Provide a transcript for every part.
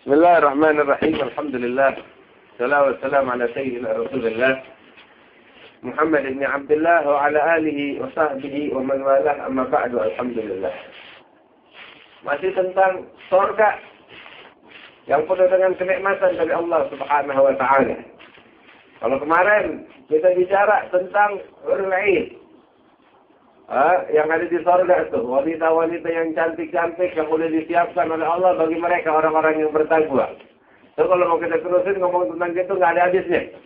Bismillahirrahmanirrahim. Alhamdulillah. Salawat salam ala sayyidina Rasulullah Muhammad ibn Abdullah wa ala alihi wa sahbihi wa man walah, amma ba'du. Alhamdulillah. Masih tentang surga yang penuh dengan kenikmatan dari Allah Subhanahu wa taala. Kalau kemarin kita bicara tentang hurul 'ain, yang ada di surga itu, wanita-wanita yang cantik-cantik yang sudah disiapkan oleh Allah bagi mereka orang-orang yang bertakwa. So, kalau mau kita terusin ngomong tentang itu nggak ada habisnya.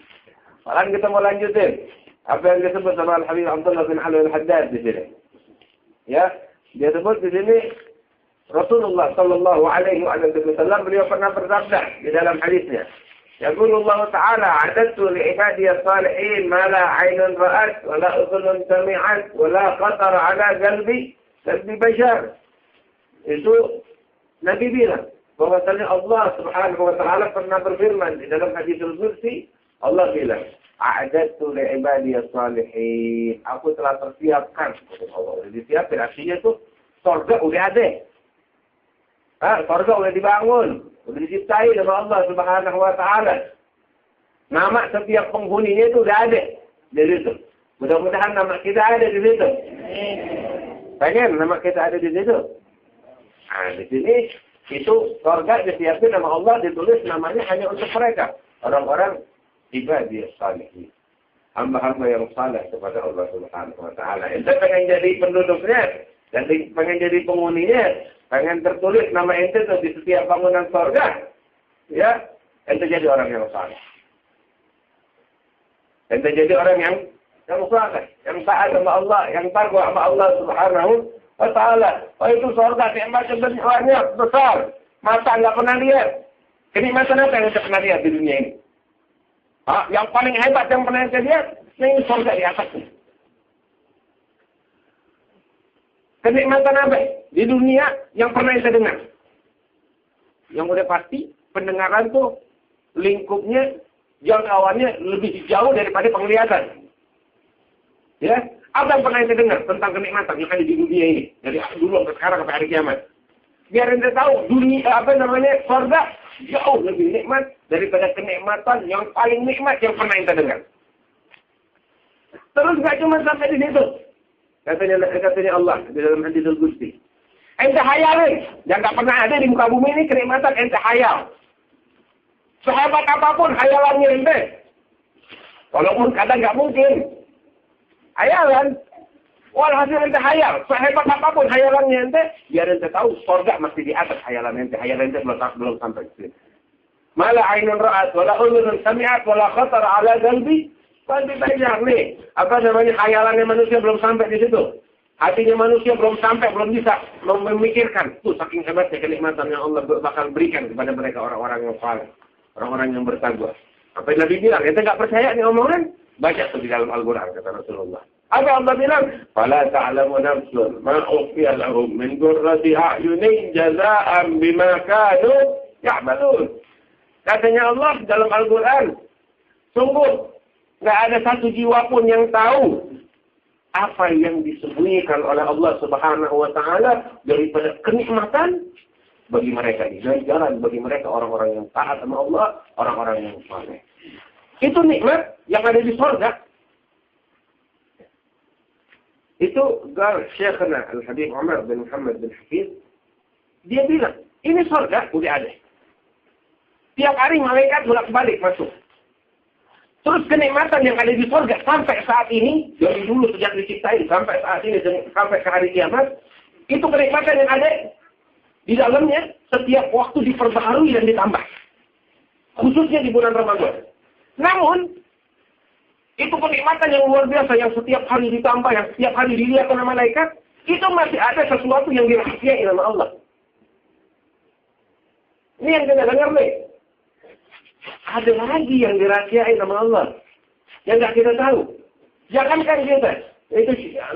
Malah kita mau lanjutin apa yang disebut sama Al-Habib Abdullah bin Ali Al-Haddad di sini. Ya, dia sebut di sini Rasulullah Sallallahu Alaihi Wasallam beliau pernah bersabda di dalam hadisnya. يقول الله تعالى أعددت لعبادي الصالحين ما لا عين رأت ولا أذن سمعت ولا خطر على قلب بشر. Itu Nabi bilang bahwasanya Allah Subhanahu wa taala pernah berfirman di dalam haditsul qudsi. Allah bilang, "A'dadtu li'ibadi as-salihin." Aku telah persiapkan. Allah udah disiapkan, artinya itu surga udah ada. Surga udah dibangun, udah diciptai sama Allah Subhanahu wa taala. Nama setiap penghuninya itu udah ada di situ. Mudah-mudahan nama kita ada di situ. Pengen nama kita ada di situ. Di sini itu surga disiapkan sama Allah, ditulis namanya hanya untuk mereka, orang-orang ibadiyah salihin. Hamba-hamba yang saleh kepada Allah Subhanahu wa taala. Ente pengen jadi penduduknya, dan pengen jadi penghuninya, pengen tertulis nama ente tuh di setiap bangunan surga, ya, ente jadi orang yang saleh. Ente jadi orang yang saleh, yang taat sama Allah, yang takwa sama Allah Subhanahu wa taala. Oh, itu surga nikmatnya banyak besar. Mata nggak pernah lihat. Kenikmatan apa yang kita pernah lihat di dunia ini? Yang paling hebat yang pernah kita lihat, ini surga di atasnya. Kenikmatan apa di dunia yang pernah kita dengar? Yang udah pasti pendengaran tuh lingkupnya, jangkauannya lebih jauh daripada penglihatan. Ya, apa yang pernah kita dengar tentang kenikmatan yang ada di dunia ini dari dulu sampai sekarang sampai hari kiamat? Biar anda tahu dunia surga jauh lebih nikmat daripada kenikmatan yang paling nikmat yang pernah kita dengar. Terus nggak cuma sampai di situ. Katanya Allah di dalam haditsul qudsi. Ente hayalin, yang nggak pernah ada di muka bumi ini kenikmatan ente hayal. Sehebat apapun hayalannya ente, walaupun kadang nggak mungkin. Hayalan, walhasil ente hayal. Sehebat apapun hayalannya ente, biar ente tahu surga masih di atas hayalan ente. Hayalan ente belum sampai ke situ. Mala ainun ra'at, wala udhunun sami'at, wala khatar ala qalbi. Pasti banyak nih, hayalannya manusia belum sampai di situ. Hatinya manusia belum sampai, belum bisa memikirkan. Tuh saking hebatnya kenikmatan yang Allah bakal berikan kepada mereka orang-orang yang saleh, orang-orang yang bertakwa. Apa yang Nabi bilang, ente nggak percaya nih omongan? Baca tuh di dalam Al-Quran, kata Rasulullah. Apa Allah bilang? Fala ta'lamu nafsun ma ukhfiya lahum min qurrati a'yunin jazaa'an bima kanu ya'malun. Katanya Allah dalam Al-Quran, sungguh nggak ada satu jiwa pun yang tahu apa yang disembunyikan oleh Allah Subhanahu wa taala daripada kenikmatan bagi mereka di jalan, bagi mereka orang-orang yang taat sama Allah, orang-orang yang saleh. Itu nikmat yang ada di surga. Itu Syekhna Al-Habib Umar bin Muhammad bin Hafiz, dia bilang, ini surga udah ada. Tiap hari malaikat bolak-balik masuk. Terus kenikmatan yang ada di surga sampai saat ini, dari dulu sejak diciptain sampai saat ini, sampai ke hari kiamat, itu kenikmatan yang ada di dalamnya setiap waktu diperbaharui dan ditambah. Khususnya di bulan Ramadan. Namun, itu kenikmatan yang luar biasa yang setiap hari ditambah, yang setiap hari dilihat oleh malaikat, itu masih ada sesuatu yang dirahasiai oleh Allah. Ini yang kita dengar nih. Ada lagi yang dirahasiai sama Allah. Yang nggak kita tahu. Jangankan kita. Itu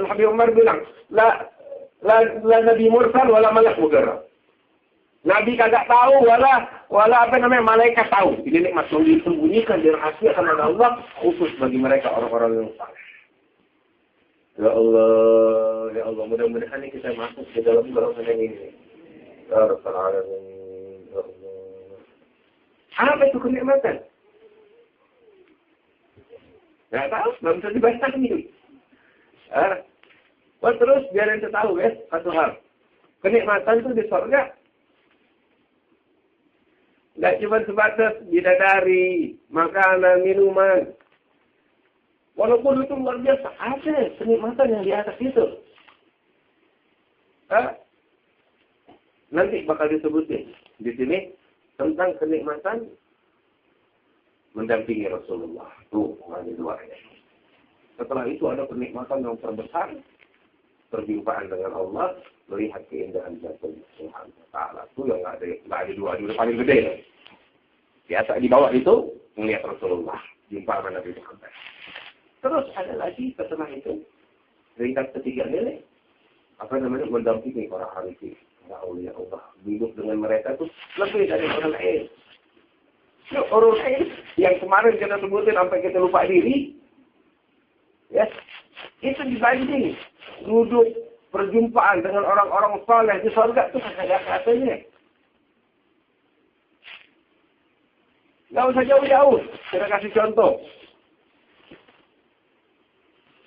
Habib Umar bilang, la nabi mursal wala malak mugarrab. Nabi kagak tahu, wala malaikat tahu. Ini nikmat yang disembunyikan, dirahasiakan oleh Allah khusus bagi mereka orang-orang yang saleh. Ya Allah, mudah-mudahan kita masuk ke dalam golongan yang ini. Ya Rabbal Alamin. Apa itu kenikmatan? Nggak tahu, belum bisa dibayangin. Terus biar ente tahu guys, satu hal. Kenikmatan itu di surga nggak cuma sebatas bidadari, makanan, minuman. Walaupun itu luar biasa, ada kenikmatan yang di atas itu. Nanti bakal disebutin di sini tentang kenikmatan mendampingi Rasulullah. Tuh, ada dua ini. Setelah itu ada kenikmatan yang terbesar, perjumpaan dengan Allah, melihat keindahan Tuhan Subhanahu wa Ta'ala. Itu yang nggak ada dua, itu paling gede. Biasa di bawah itu melihat Rasulullah, jumpa sama Nabi Muhammad. Terus ada lagi setelah itu, peringkat ketiga ini, mendampingi para arifin, para aulia Allah, duduk dengan mereka itu lebih dari orang lain. Orang lain yang kemarin kita sebutin sampai kita lupa diri, ya, itu dibanding duduk perjumpaan dengan orang-orang saleh di surga itu katanya. Nggak usah jauh-jauh, kita kasih contoh.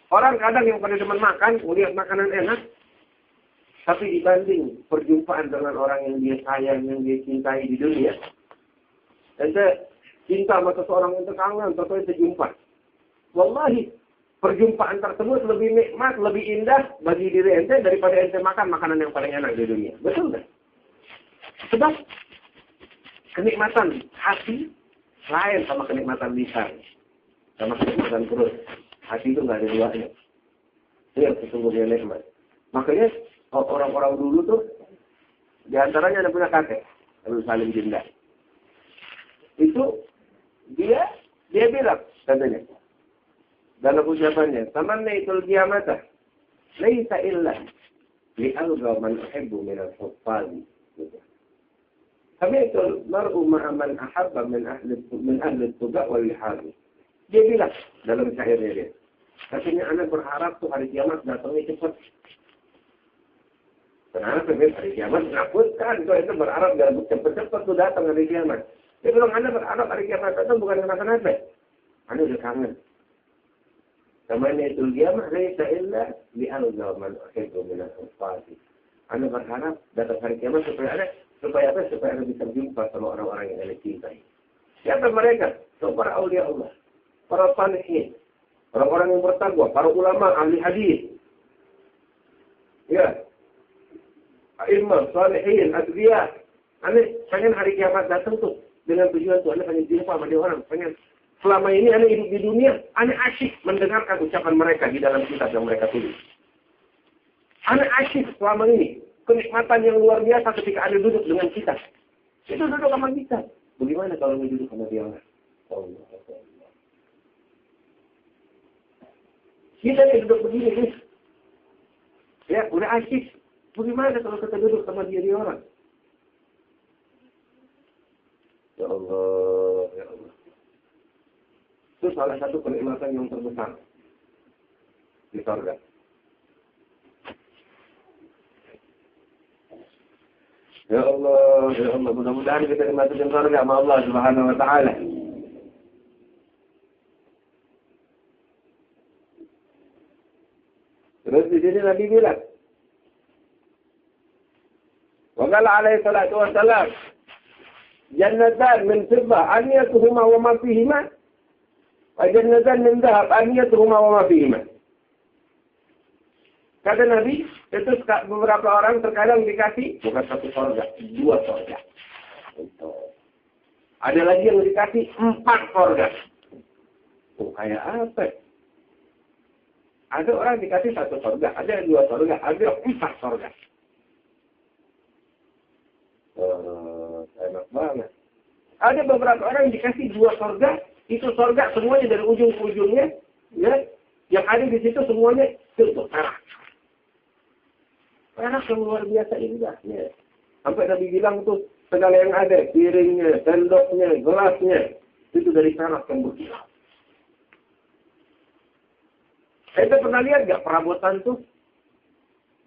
Orang kadang yang pada demen makan, melihat makanan enak, tapi dibanding perjumpaan dengan orang yang dia sayang, yang dia cintai di dunia, ente cinta sama seseorang untuk kangen, tapi ente jumpa. Wallahi, perjumpaan tersebut lebih nikmat, lebih indah bagi diri ente daripada ente makan makanan yang paling enak di dunia. Betul nggak? Sebab kenikmatan hati lain sama kenikmatan lisan, sama kenikmatan perut. Hati itu nggak ada duanya. Itu yang sesungguhnya nikmat. Makanya orang-orang dulu tuh diantaranya ada punya kakek, Abdul Salim Jinda. Itu dia bilang katanya dalam ucapannya, "Tamanna itul qiyamah laisa illa li alga man uhibbu min al-huffaz." Kami itu mar'u ma'aman ahabba min ahli tuga wal lihad. Dia bilang dalam syairnya dia, katanya anak berharap tuh hari kiamat datangnya cepat. Kenapa? Hari kiamat menakutkan. Kalau itu berharap cepat-cepat tuh datang hari kiamat. Dia bilang anak berharap hari kiamat datang bukan karena apa? Anak udah kangen. Kamanya itu kiamat laisa illa li alga man uhibbu min al-huffaz. Anak berharap datang hari kiamat supaya Anda bisa berjumpa sama orang-orang yang Anda cintai. Siapa mereka? Para aulia Allah, para salihin, orang-orang yang bertakwa, para ulama, ahli hadis. Ya. A'immah, salihin, adliya. Anda pengen hari kiamat datang tuh dengan tujuan tuh Anda pengen jumpa sama dia orang, pengen. Selama ini Anda hidup di dunia, Anda asyik mendengarkan ucapan mereka di dalam kitab yang mereka tulis. Anda asyik selama ini. Kenikmatan yang luar biasa ketika Anda duduk dengan kita. Itu duduk sama kita. Bagaimana kalau Anda duduk sama dia? Allah. Kita nih duduk begini nih. Ya, udah asyik. Bagaimana kalau kita duduk sama dia orang? Ya Allah, ya Allah. Itu salah satu kenikmatan yang terbesar di surga. Ya Allah, mudah-mudahan kita dimasukin surga sama Allah Subhanahu wa Ta'ala. Terus di sini Nabi bilang, wa qala alaihi salatu wassalam, jannatan min fiddah aniyatuhuma wa ma fihima, wa jannatan min dhahab aniyatuhuma wa ma fihima. Kata Nabi, itu beberapa orang terkadang dikasih bukan satu surga, 2 surga. Ada lagi yang dikasih 4 surga. Oh, kayak apa? Ada orang dikasih 1 surga, ada yang 2 surga, ada yang 4 surga. Enak banget. Ada beberapa orang yang dikasih 2 surga, itu surga semuanya dari ujung ke ujungnya, ya, yang ada di situ semuanya tutup perak. Perak yang luar biasa indahnya. Sampai Nabi bilang tuh, segala yang ada, piringnya, sendoknya, gelasnya, itu dari perak yang berkilau. Kita pernah lihat gak perabotan tuh?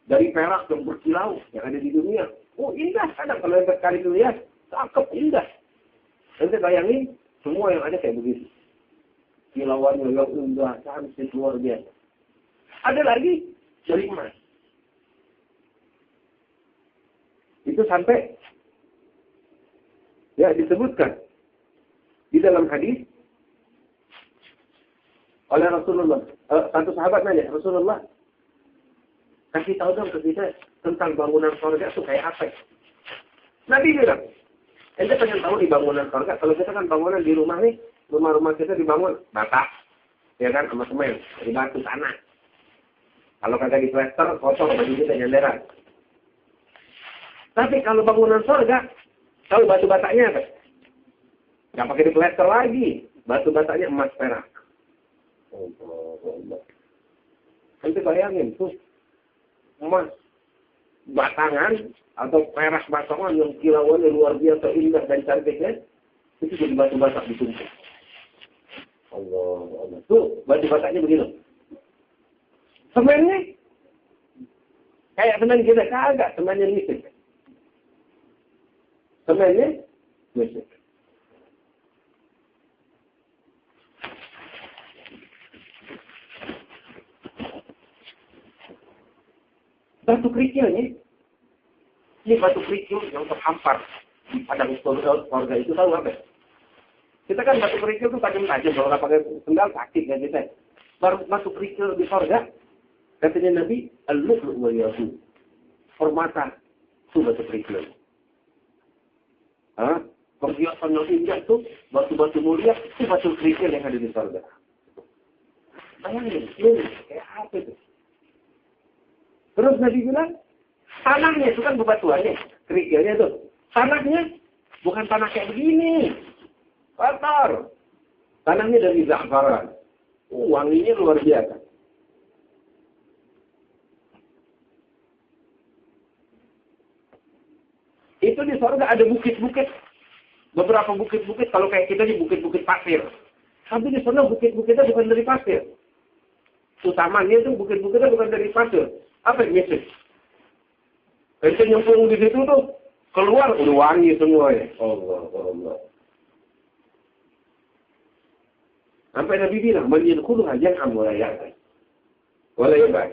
Dari perak yang berkilau, yang ada di dunia. Oh indah, kadang kalau yang sekali itu lihat, cakep, indah. Ente bayangin, semua yang ada kayak begitu. Kilauannya yang indah, cantik, luar biasa. Ada lagi dari emas. Itu sampai ya disebutkan di dalam hadis oleh Rasulullah. Satu sahabat nanya, Rasulullah, kasih tahu dong ke kita tentang bangunan surga itu kayak apa? Nabi bilang, ente pengen tahu di bangunan surga, kalau kita kan bangunan di rumah nih, rumah-rumah kita dibangun bata, ya kan, sama semen, di batu tanah. Kalau kagak di plester, kotor baju kita nyanderan. Tapi kalau bangunan surga, tahu batu batanya apa? Nggak pakai di plester lagi, batu batanya emas perak. Allah. Nanti bayangin tuh, emas batangan atau perak batangan yang kilauannya luar biasa indah dan cantiknya, itu jadi batu batak ditumpuk. Allah. Tuh, batu bataknya begini. Semennya kayak semen kita, kagak, semennya listrik. Semennya listrik. Batu kerikilnya, ini batu kerikil yang terhampar di padang surga itu, tahu apa? Kita kan batu kerikil itu tajam-tajam, kalau nggak pakai sendal sakit kan kita. Batu kerikil di surga, katanya Nabi, al-lu'lu' wal yaqut. Permata itu batu kerikil. Perhiasan yang indah tuh, batu-batu mulia, itu batu kerikil yang ada di surga. Bayangin, ini kayak apa itu? Terus Nabi bilang, tanahnya itu kan bebatuannya, kerikilnya tuh. Tanahnya bukan tanah kayak begini, kotor. Tanahnya dari za'faran. Wanginya luar biasa. Itu di surga ada bukit-bukit. Beberapa bukit-bukit, kalau kayak kita di bukit-bukit pasir. Tapi di sana bukit-bukitnya bukan dari pasir. Utamanya itu bukit-bukitnya bukan dari pasir. Apa yang misik? Ente nyemplung di situ tuh, keluar udah wangi semuanya. Allah. Sampai Nabi bilang, man yadkhuluha jan'an wa la ya'bas. Wa la ya'bas.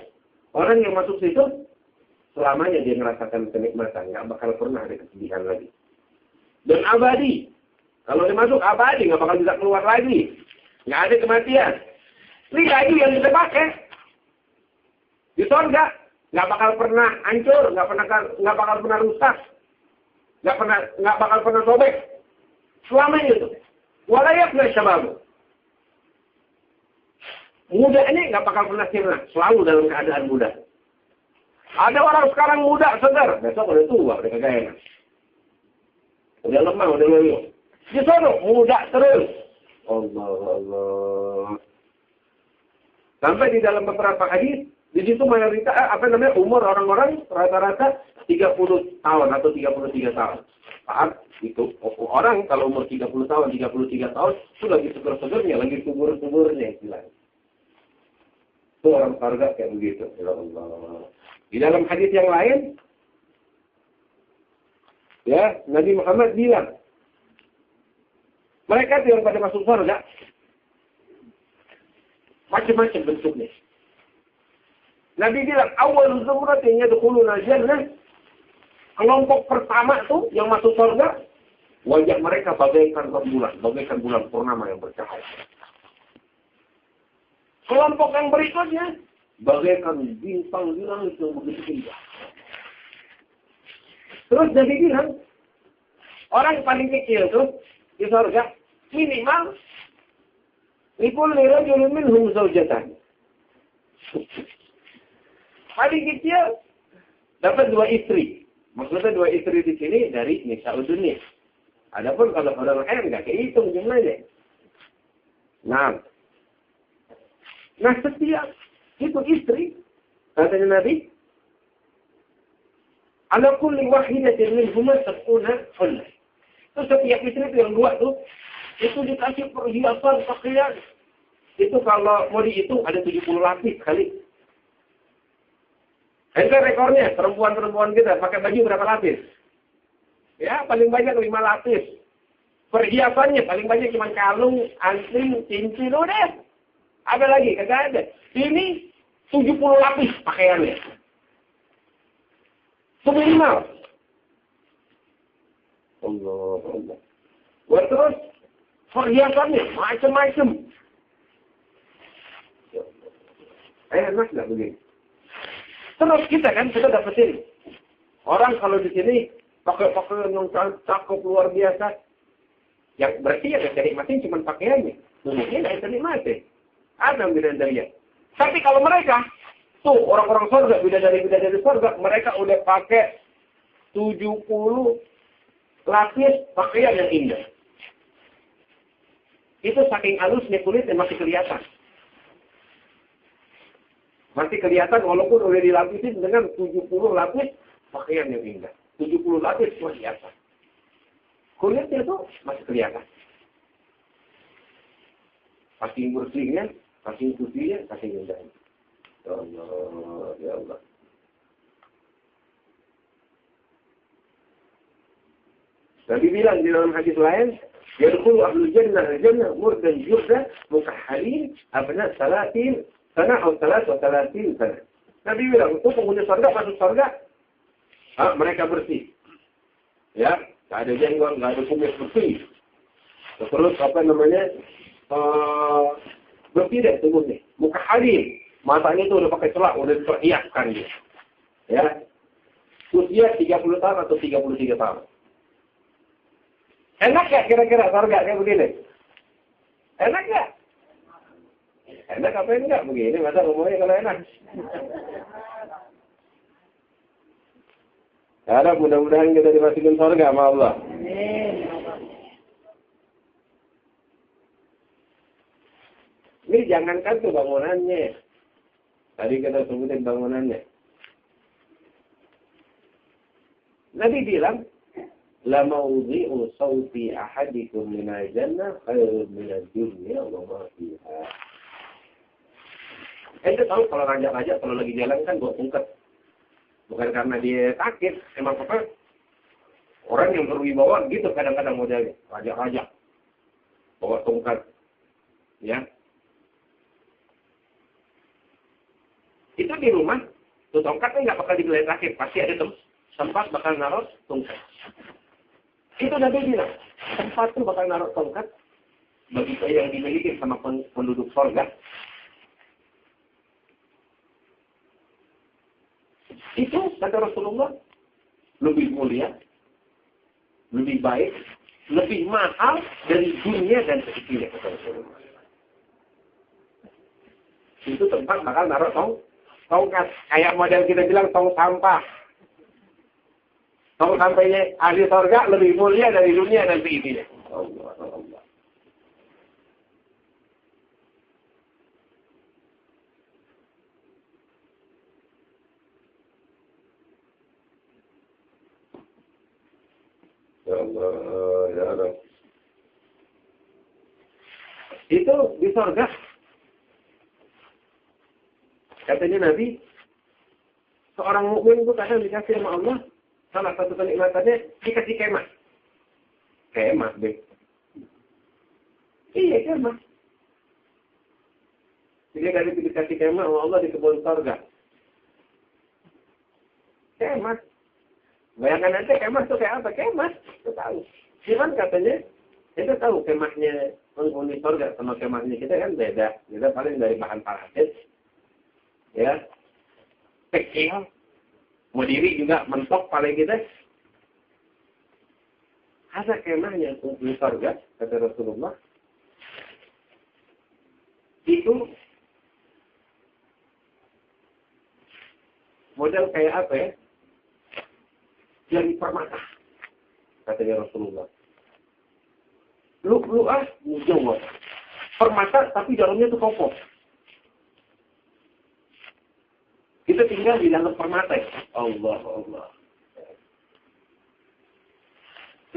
Orang yang masuk situ, selamanya dia merasakan kenikmatan, nggak bakal pernah ada kesedihan lagi. Dan abadi. Kalau dia masuk abadi, nggak bakal bisa keluar lagi. Nggak ada kematian. Ini kayu yang kita pakai. Di surga nggak bakal pernah hancur, nggak bakal pernah rusak, nggak bakal pernah sobek. Selamanya itu. Walayakna syababu. Mudanya nggak bakal pernah sirna, selalu dalam keadaan muda. Ada orang sekarang muda segar, besok udah tua, udah kagak enak. Udah lemah, udah loyo. Di sana muda terus. Allah. Sampai di dalam beberapa hadis, di situ mayoritas umur orang-orang rata-rata 30 tahun atau 33 tahun. Saat itu orang kalau umur 30 tahun, 33 tahun itu lagi seger-segernya, lagi subur-suburnya istilahnya. Itu orang surga kayak begitu. Ya Allah. Di dalam hadis yang lain, ya Nabi Muhammad bilang, mereka yang pada masuk surga macam-macam bentuknya. Nabi bilang, awal zumratin yadkhuluna jannah, kelompok pertama tuh yang masuk surga, wajah mereka bagaikan bulan purnama yang bercahaya. Kelompok yang berikutnya, bagaikan bintang di langit yang begitu indah. Terus Nabi bilang, orang paling kecil tuh di surga, minimal likulli rajulin minhum zawjatan. Paling kecil dapat 2 istri. Maksudnya 2 istri di sini dari nisa'ud dunia. Adapun kalau orang lain nggak kehitung jumlahnya. Nah setiap itu istri, katanya Nabi, ala kulli wahidatin minhum sab'una hullah. Itu setiap istri itu yang 2 tuh, itu dikasih perhiasan pakaian. Itu kalau mau dihitung ada 70 lapis kali. Itu rekornya, perempuan-perempuan kita pakai baju berapa lapis? Ya, paling banyak 5 lapis. Perhiasannya paling banyak cuma kalung, anting, cincin, udah. Ada lagi? Kagak ada. Ini 70 lapis pakaiannya. Seminimal. Allah. Terus perhiasannya macam-macam. Enak nggak begini? Terus kita dapetin. Orang kalau di sini pakai yang cakep luar biasa. Yang berarti yang dinikmatin cuma pakaiannya. Mungkin nggak bisa nikmatin. Ada bidadarinya. Tapi kalau mereka, tuh orang-orang surga, bidadari surga, mereka udah pakai 70 lapis pakaian yang indah. Itu saking halusnya kulitnya masih kelihatan. Masih kelihatan walaupun udah dilapisin dengan 70 lapis pakaian yang indah. 70 lapis luar biasa. Kulitnya itu masih kelihatan. Saking bersihnya, saking putihnya, saking indahnya. Ya Allah, ya Allah. Nabi bilang di dalam hadis lain, yadkhulu ahlul jannah murdan jurdan mukahhalin abna 30 sana atau 33 sana. Nabi bilang, untuk penghuni surga masuk surga, mereka bersih. Ya, nggak ada jenggot, nggak ada kumis bersih. Terus bersih deh tubuhnya. Mukahhalin, matanya itu udah pakai celak, udah diperhiaskan dia. Ya, usia 30 tahun atau 33 tahun. Enak gak kira-kira surga kayak begini? Enak gak? Enak apa enggak begini? Masa ngomongnya kalau enak? Harap mudah-mudahan kita dimasukin surga sama Allah. Ini jangankan tuh bangunannya. Tadi kita sebutin bangunannya. Nabi bilang, la mawdhi'u sawti ahadikum minal jannah khairun minad dunya wa ma fiha. Ente tahu kalau raja-raja kalau lagi jalan kan bawa tongkat. Bukan karena dia sakit, emang apa? Orang yang berwibawa gitu kadang-kadang modelnya, raja-raja bawa tongkat. Ya. Itu di rumah, tuh tongkatnya nggak bakal digeletakkan, pasti ada tempat bakal naruh tongkat. Itu Nabi bilang, tempat itu bakal naruh tongkat bagi yang dimiliki sama penduduk surga. Itu kata Rasulullah lebih mulia, lebih baik, lebih mahal dari dunia dan seisinya kata Rasulullah. Itu tempat bakal naruh tongkat, kayak model kita bilang tong sampah. Tong sampahnya ahli surga lebih mulia dari dunia dan seisinya. Allah. Ya Allah, ya Allah. Itu di surga. Katanya Nabi, seorang mukmin itu kadang dikasih sama Allah, salah satu kenikmatannya dikasih kemah. Kemah deh. Iya kemah. Jadi dari dikasih kemah sama Allah di kebun surga. Kemah. Bayangkan aja kemah itu kayak apa? Kemah, itu tahu. Cuman katanya, kita tahu kemahnya penghuni surga sama kemahnya kita kan beda. Kita paling dari bahan parasit, ya, kecil, mau diri juga mentok paling kita. Ada kemahnya penghuni surga, kata Rasulullah. Itu model kayak apa ya? Dari permata, katanya Rasulullah. Lu'lu'ah mujawwad. Permata tapi dalamnya itu kokoh. Kita tinggal di dalam permata. Allah.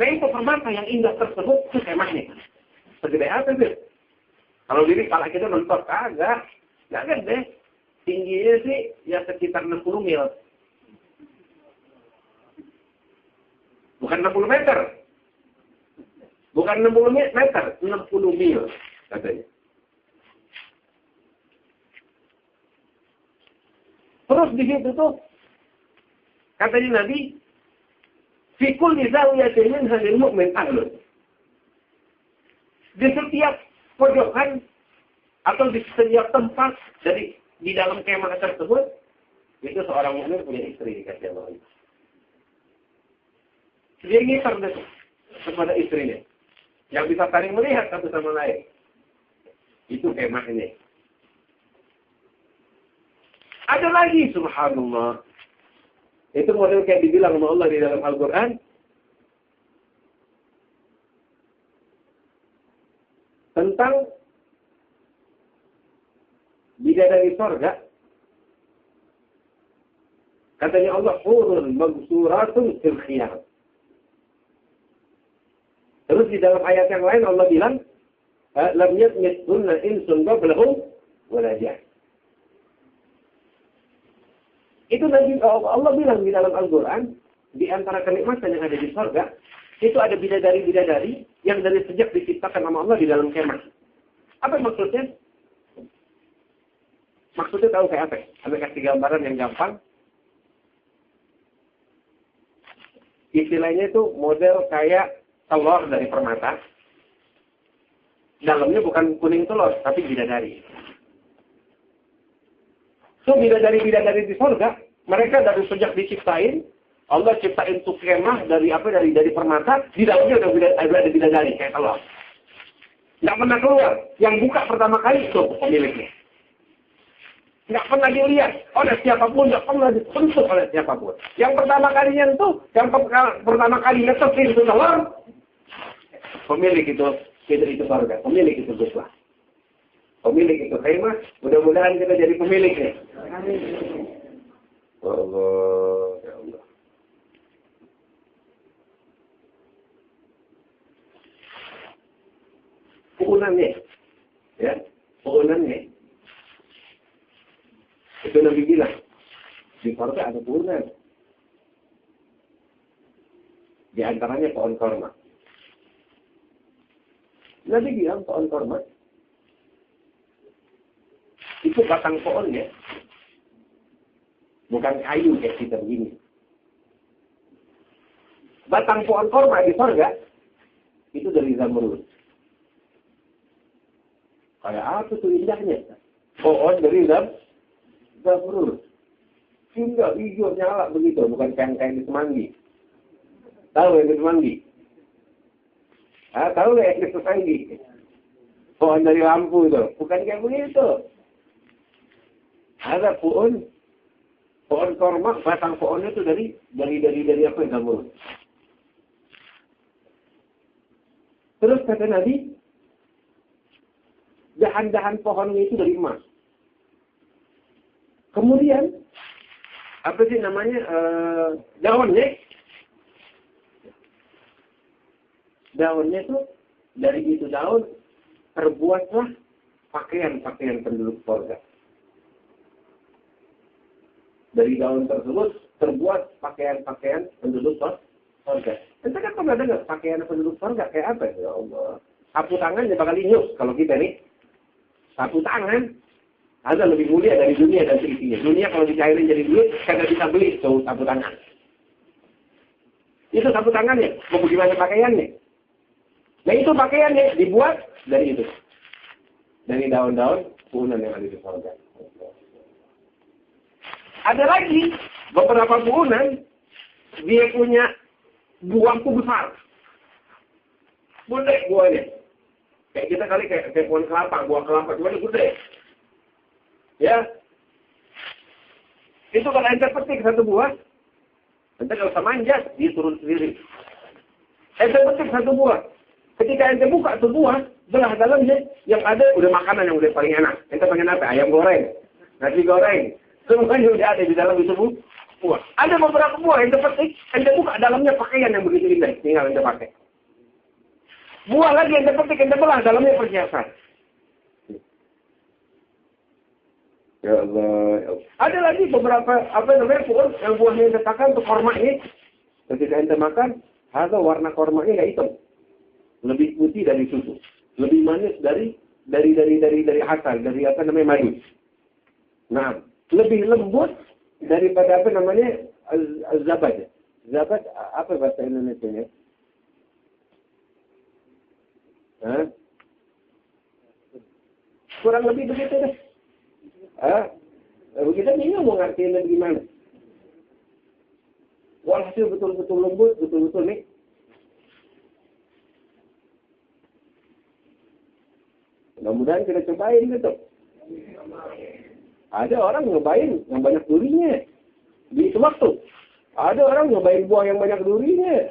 Nah itu permata yang indah tersebut itu kemahnya. Segede apa sih? Kalau diri kepala kita mentok kagak. Nggak gede. Tingginya sih ya sekitar 60 mil. Bukan 60 meter. Bukan 60 meter, 60 mil katanya. Terus di situ tuh katanya Nabi, fi kulli zawiyatin minha lil mu'min ahlun. Di setiap pojokan atau di setiap tempat di dalam kemah tersebut itu seorang mukmin punya istri dikasih Allah. Dia ngitar itu kepada istrinya yang bisa saling melihat satu sama lain. Itu kemah ini. Ada lagi subhanallah. Itu model kayak dibilang sama Allah di dalam Al-Quran. Tentang bidadari sorga. Katanya Allah, hurun magsuratun fil khiyam. Terus di dalam ayat yang lain Allah bilang, lam yatmithunna insun qablahum wala jan. Itu Nabi Allah bilang di dalam Al-Quran, di antara kenikmatan yang ada di surga, itu ada bidadari-bidadari yang dari sejak diciptakan sama Allah di dalam kemah. Apa maksudnya? Maksudnya tahu kayak apa? Saya kasih gambaran yang gampang. Istilahnya itu model kayak telur dari permata. Dalamnya bukan kuning telur, tapi bidadari. So, bidadari-bidadari di surga, mereka dari sejak diciptain, Allah ciptain tuh kemah dari permata, di dalamnya ada bidadari kayak telur. Nggak pernah keluar. Yang buka pertama kali itu pemiliknya. Nggak pernah dilihat oleh siapapun, nggak pernah disentuh oleh siapapun. Yang pertama kali nyentuh, yang pertama kali ngetesin itu telur, pemilik itu surga, pemilik itu surga. Pemilik itu kemah, mudah-mudahan kita jadi pemiliknya. Amin. Allah, ya Allah. Puunannya, ya, puunannya. Itu Nabi bilang, di surga ada puunan. Di antaranya pohon korma. Nabi bilang pohon korma. Itu batang pohonnya bukan kayu kayak kita begini. Batang pohon korma di surga itu dari zamrud. Kayak apa tuh indahnya? Pohon dari zamrud. Hingga hijau nyala begitu, bukan kayak di Semanggi. Tahu yang di Semanggi? Tahu yang di Semanggi? Pohon dari lampu itu, bukan kayak begitu. Ada pohon korma, batang pohonnya itu dari apa yang kamu? Terus kata Nabi, dahan-dahan pohonnya itu dari emas. Kemudian apa sih namanya daunnya itu dari itu daun terbuatlah pakaian penduduk surga. Dari daun tersebut terbuat pakaian penduduk surga. Ente kan pernah dengar pakaian penduduk surga kayak apa? Ya Allah. Sapu tangan bakal inyus kalau kita nih. Sapu tangan ada lebih mulia dari dunia dan seisinya. Dunia kalau dicairin jadi duit, kagak bisa beli tuh sapu tangan. Itu sapu tangannya. Mau gimana pakaiannya? Nah itu pakaiannya dibuat dari itu. Dari daun-daun puunan yang ada di surga. Ada lagi beberapa puunan, dia punya buah tuh besar. Gede buahnya. Kayak kita kali kayak pohon kelapa, buah kelapa cuma gede. Ya. Itu kalau ente petik satu buah, ente kalau usah manjat, dia turun sendiri. Ente petik satu buah. Ketika ente buka satu buah, belah dalamnya yang ada udah makanan yang udah paling enak. Ente pengen apa? Ayam goreng, nasi goreng. Semuanya udah ada di dalam itu buah. Ada beberapa buah yang petik, ente buka dalamnya pakaian yang begitu indah, tinggal ente pakai. Buah lagi yang petik, ente belah dalamnya perhiasan. Ya Allah. Ada lagi beberapa pohon yang buahnya yang dikatakan untuk korma ini. Ketika ente makan, ada warna kormanya nggak hitam. lebih putih dari susu, lebih manis dari asal, dari apa namanya madu. Nah, lebih lembut daripada apa namanya zabad. Zabad apa bahasa Indonesianya? Kurang lebih begitu deh. Kita bingung mau ngertiin gimana. Walhasil betul-betul lembut, betul-betul nih. Mudah-mudahan kita cobain gitu. Ada orang nyobain yang banyak durinya di waktu. Ada orang nyobain buah yang banyak durinya.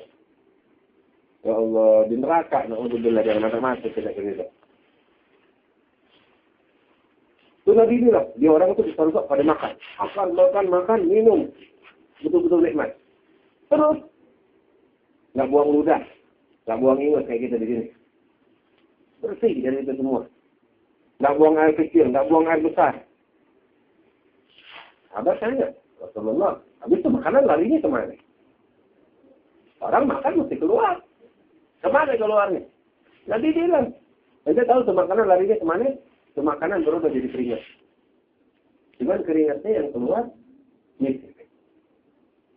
Ya Allah, di neraka. Na'udzubillah, jangan masuk kita gitu. Itu Nabi bilang, dia orang itu di surga pada makan. Makan, minum. Betul-betul nikmat. Terus, nggak buang ludah. Nggak buang ingus kayak kita di sini. Bersih dari itu semua. Nggak buang air kecil, nggak buang air besar. Abah tanya, Rasulullah, habis itu makanan larinya kemana? Orang makan mesti keluar. Kemana keluarnya? Nabi bilang, anda tahu makanan larinya kemana? Makanan berubah jadi keringat. Cuman keringatnya yang keluar,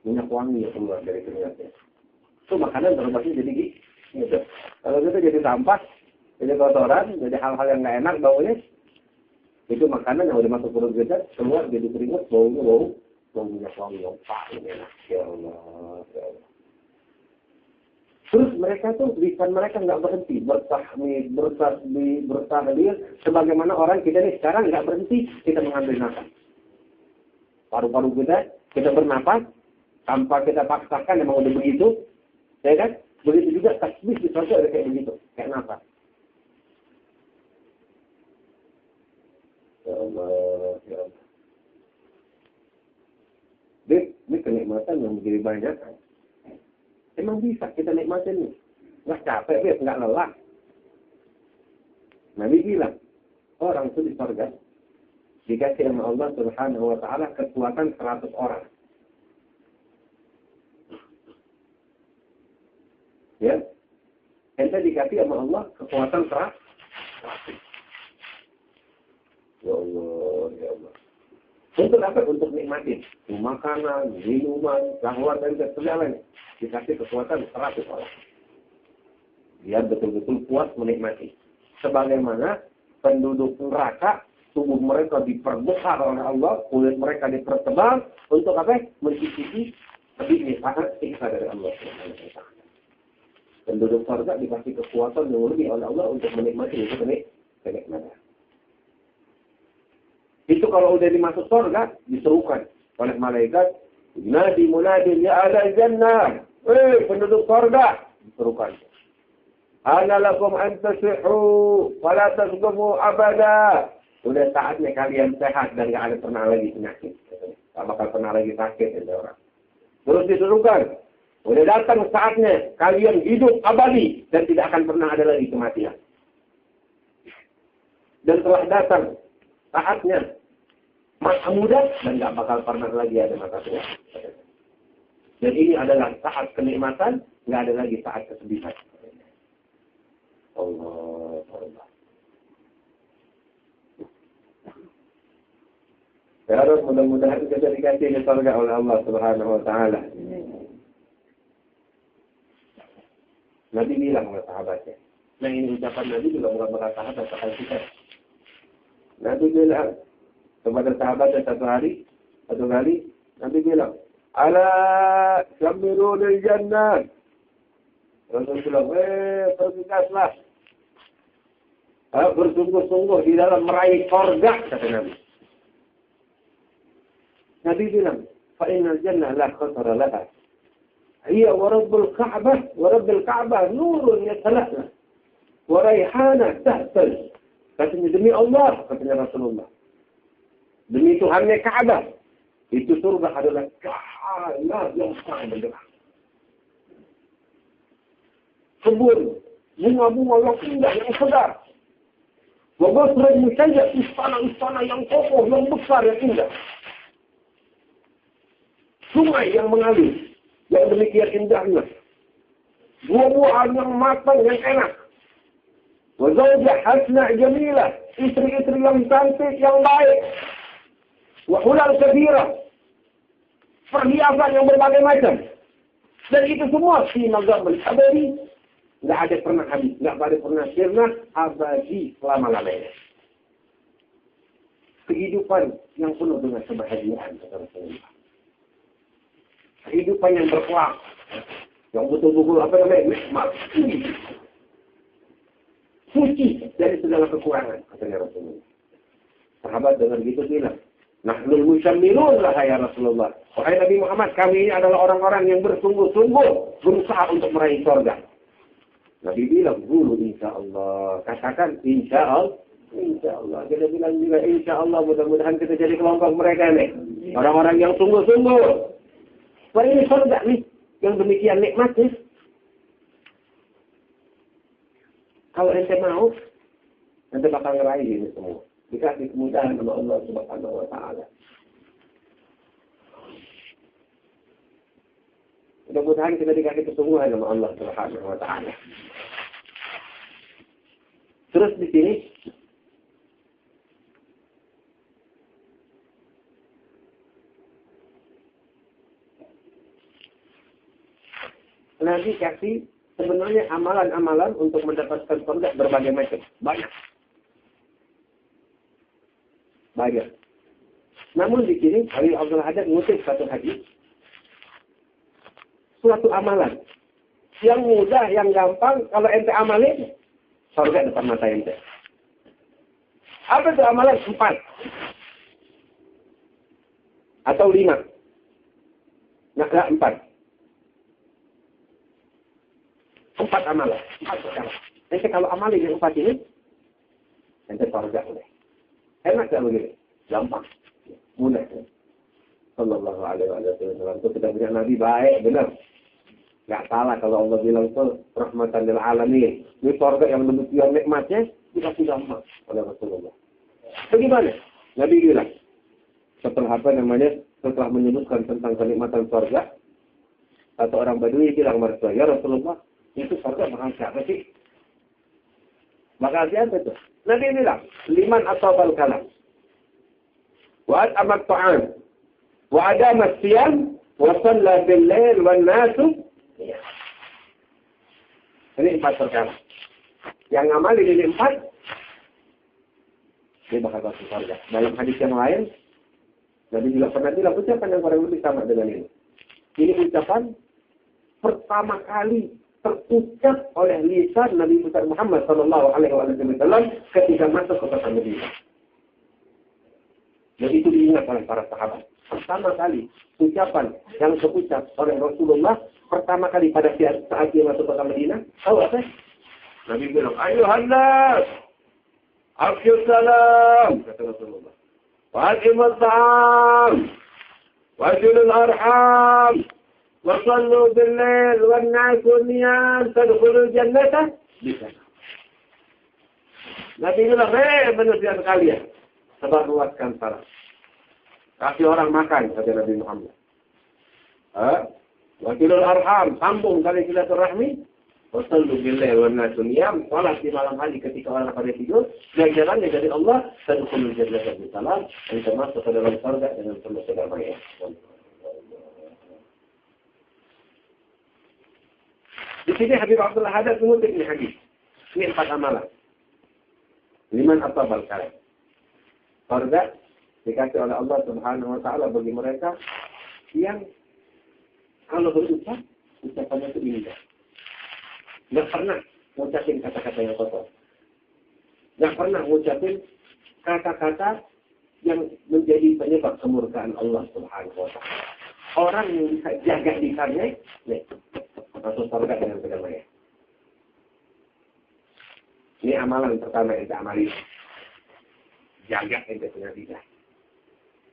minyak wangi yang keluar dari keringatnya. Itu makanan berubahnya jadi gitu. Kalau itu jadi sampah, jadi kotoran, jadi hal-hal yang nggak enak baunya, itu makanan yang udah masuk perut kita, keluar jadi keringat, baunya bau minyak wangi yang paling enak. Ya Allah, ya Allah. Terus mereka tuh, lisan mereka nggak berhenti, bertahmid, bertasbih, bertahlil, sebagaimana orang kita nih sekarang nggak berhenti, kita mengambil nafas. Paru-paru kita bernapas, tanpa kita paksakan, memang udah begitu, ya kan? Begitu juga tasbih di surga udah kayak begitu, kayak nafas. Ya Allah, ya Allah. Ini kenikmatan yang menjadi banyak. Emang bisa kita nikmatin nih. Nggak capek, nggak lelah. Nabi bilang, orang itu di surga dikasih sama Allah Subhanahu wa Ta'ala kekuatan 100 orang. Ya, ente dikasih sama Allah kekuatan 100. Ya Allah, ya Allah. Untuk apa? Untuk nikmatin makanan, minuman, syahwat dan segalanya. Dikasih kekuatan 100 orang. Biar betul-betul puas menikmati. Sebagaimana penduduk neraka, tubuh mereka diperbesar oleh Allah, kulit mereka dipertebal, untuk apa? Mencicipi lebih nikmat siksa dari Allah. Penduduk surga dikasih kekuatan yang lebih oleh Allah untuk menikmati itu kenikmatan. Itu kalau udah dimasuk surga, diserukan oleh malaikat, Nadi munadin ya ahla jannah. Penduduk surga, diserukan. Ana lakum an tasihu, fala tasqumu abada. Udah saatnya kalian sehat dan gak ada pernah lagi penyakit. Gak bakal pernah lagi sakit ada orang. Terus diserukan. Udah datang saatnya kalian hidup abadi dan tidak akan pernah ada lagi kematian. Dan telah datang saatnya masa muda dan gak bakal pernah lagi ada masa tua. Dan ini adalah saat kenikmatan, gak ada lagi saat kesedihan. Allah, Allah. Ya Rabb, mudah-mudahan kita dikasih di surga oleh Allah Subhanahu wa Ta'ala. Nabi bilang kepada sahabatnya. Nah ini ucapan Nabi juga bukan kepada sahabat, kepada kita. Nabi bilang kepada sahabatnya satu kali, Nabi bilang, Ala syamiru lil jannah. Rasul bilang, bergegaslah. Bersungguh-sungguh di dalam meraih surga, kata Nabi. Nabi bilang, fa'inal jannah la khatara laha. Hiya wa rabbul ka'bah nurun yatala'na. Wa rayhana tahtal. Katanya demi Allah, katanya Rasulullah. Demi Tuhannya Ka'bah. Itu surga adalah cahaya yang sangat bergerak. Kebun, bunga-bunga yang indah, yang segar. Wabasrah musajjah, istana-istana yang kokoh, yang besar, yang indah. Sungai yang mengalir, yang demikian indahnya. Buah-buahan yang matang, yang enak. Wazawjah hasna jamilah. Istri-istri yang cantik, yang baik. Wa hulal kabirah. Perhiasan yang berbagai macam. Dan itu semua fi nazar al-abadi. Nggak ada pernah habis. Nggak ada pernah sirna. Abadi selama-lamanya. Kehidupan yang penuh dengan kebahagiaan. Kehidupan yang berkelak. Yang betul-betul apa namanya? Nikmat. Suci dari segala kekurangan. Katanya Rasulullah. Sahabat dengar gitu bilang. Nahnul musyamilun lah ya Rasulullah. Wahai Nabi Muhammad, kami ini adalah orang-orang yang bersungguh-sungguh berusaha untuk meraih surga. Nabi bilang, dulu insya Allah. Katakan insya Allah. Insya Allah. Kita bilang juga insya Allah. Mudah-mudahan kita jadi kelompok mereka nih. Orang-orang yang sungguh-sungguh. Wah ini surga nih. Yang demikian nikmatnya. Kalau ente mau, ente bakal ngeraih ini semua. Dikasih kemudahan sama Allah Subhanahu wa Ta'ala. Mudah-mudahan kita dikasih kesungguhan sama Allah Subhanahu wa Ta'ala. Terus di sini Nabi kasih sebenarnya amalan-amalan untuk mendapatkan surga berbagai macam. Banyak. Namun di sini Ali Abdul Haddad mengutip satu hadis. Suatu amalan. Yang mudah, yang gampang, kalau ente amalin, surga depan mata ente. Apa itu amalan? 4. Atau 5. Nah, 4. 4 amalan. 4 perkara. Ente kalau amalin yang 4 ini, ente surga udah. Enak gak begini? Gampang. Mudah. Sallallahu alaihi wasallam. Itu kita punya Nabi baik, benar. Gak salah kalau Allah bilang itu rahmatan lil alamin. Ini surga yang demikian nikmatnya dikasih gampang oleh Rasulullah. Bagaimana? Nabi bilang setelah setelah menyebutkan tentang kenikmatan surga, satu orang Badui bilang kepada Rasulullah, ya Rasulullah, itu surga mahal siapa sih? Maka siapa itu? Nabi bilang, liman asabal kalam. Wa amat ta'am. Wa adama siyam. Wa salla bil-lail wa nasu. Ini 4 perkara. Yang ngamal ini 4. Dia bakal masuk surga. Dalam hadis yang lain, Nabi juga pernah bilang ucapan yang kurang lebih sama dengan ini. Ini ucapan pertama kali terucap oleh lisan Nabi Muhammad sallallahu alaihi wasallam ketika masuk ke kota Madinah. Dan itu diingat oleh para sahabat. Pertama kali ucapan yang terucap oleh Rasulullah pertama kali pada saat dia masuk ke kota Madinah, tahu apa? Nabi bilang, "Ayuhan nas, afshus salam," kata Rasulullah. "Wa atimut ta'am, wa silul arham. وصلوا بالليل والناس نيام تدخلوا الجنة بسلام." Nabi bilang, manusia sekalian, sebarluaskan salam. Kasih orang makan, kata Nabi Muhammad. Wasilul arham, sambung kali silaturahmi. Wasallu billail wan nasu niyam, salat di malam hari ketika orang pada tidur, dan jalannya dari Allah, tadkhulul jannata bisalam, dan termasuk ke dalam surga dengan penuh kedamaian. Di sini Habib Abdullah Haddad mengutip ini hadis. Ini 4 amalan. Liman asabal kalam. Surga dikasih oleh Allah Subhanahu wa Ta'ala bagi mereka yang kalau berucap, ucapannya itu indah. Nggak pernah mengucapin kata-kata yang kotor. Nggak pernah mengucapin kata-kata yang menjadi penyebab kemurkaan Allah Subhanahu wa Ta'ala. Orang yang bisa jaga lisannya, masuk surga dengan kedamaian. Ini amalan pertama yang kita amali. Jaga ente punya lidah.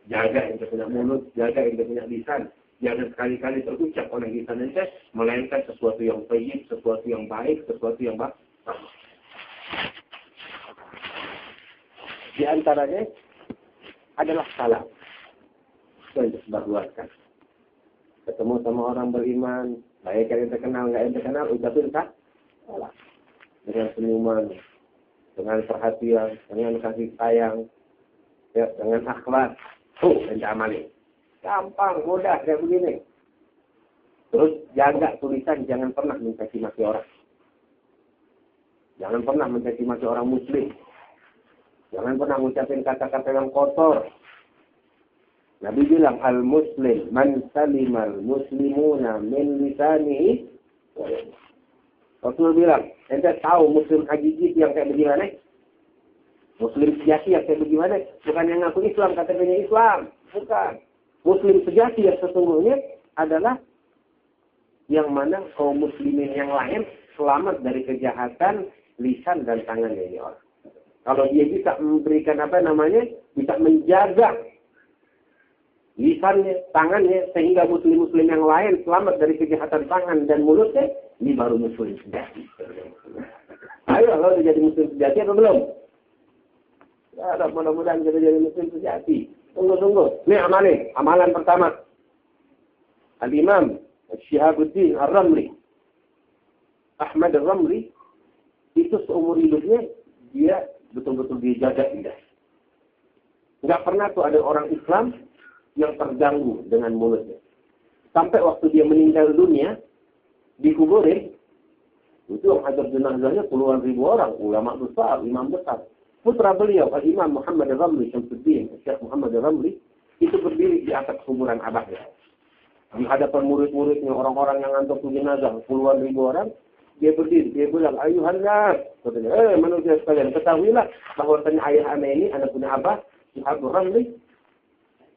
Jaga ente punya mulut. Jaga ente punya lisan. Jangan sekali-kali terucap oleh lisan ente, melainkan sesuatu yang baik, sesuatu yang baik, sesuatu yang baik. Di antaranya adalah salam. Itu yang disebarluaskan. Ketemu sama orang beriman, baik yang ente kenal, nggak ente kenal, ucapin salam. Dengan senyuman, dengan perhatian, dengan kasih sayang, ya, dengan akhlak. Ente amalin. Gampang, mudah kayak begini. Terus jaga tulisan, jangan pernah mencaci maki orang. Jangan pernah mencaci maki orang muslim. Jangan pernah ngucapin kata-kata yang kotor. Nabi bilang, al-muslim man salimal muslimuna min lisanihi. Rasul bilang, ente tahu muslim hakiki yang kayak bagaimana? Muslim sejati yang kayak bagaimana? Bukan yang ngaku Islam, katanya Islam. Bukan. Muslim sejati yang sesungguhnya adalah yang mana kaum muslimin yang lain selamat dari kejahatan lisan dan tangannya ini orang. Kalau dia bisa memberikan bisa menjaga lisannya, tangannya, sehingga muslim-muslim yang lain selamat dari kejahatan tangan dan mulutnya, ini baru muslim sejati. Ayo, lo udah jadi muslim sejati atau belum? Ya, mudah-mudahan kita jadi muslim sejati. Tunggu. Ini amalan pertama. Al-Imam Syihabuddin Ar-Ramli, Ahmad Ar-Ramli, itu seumur hidupnya dia betul-betul dijaga indah. Nggak pernah tuh ada orang Islam yang terganggu dengan mulutnya. Sampai waktu dia meninggal dunia, dikuburin, itu yang hadir jenazahnya puluhan ribu orang, ulama besar, imam besar. Putra beliau, Al-Imam Muhammad Ar-Ramli Syamsuddin, Syekh Muhammad Ar-Ramli, itu berdiri di atas kuburan abahnya. Di hadapan murid-muridnya, orang-orang yang ngantuk jenazah, puluhan ribu orang, dia berdiri, dia bilang, ayuhan nas, katanya, manusia sekalian, ketahuilah bahwa ayah anda ini, anak punya abah, Syekh Ar-Ramli,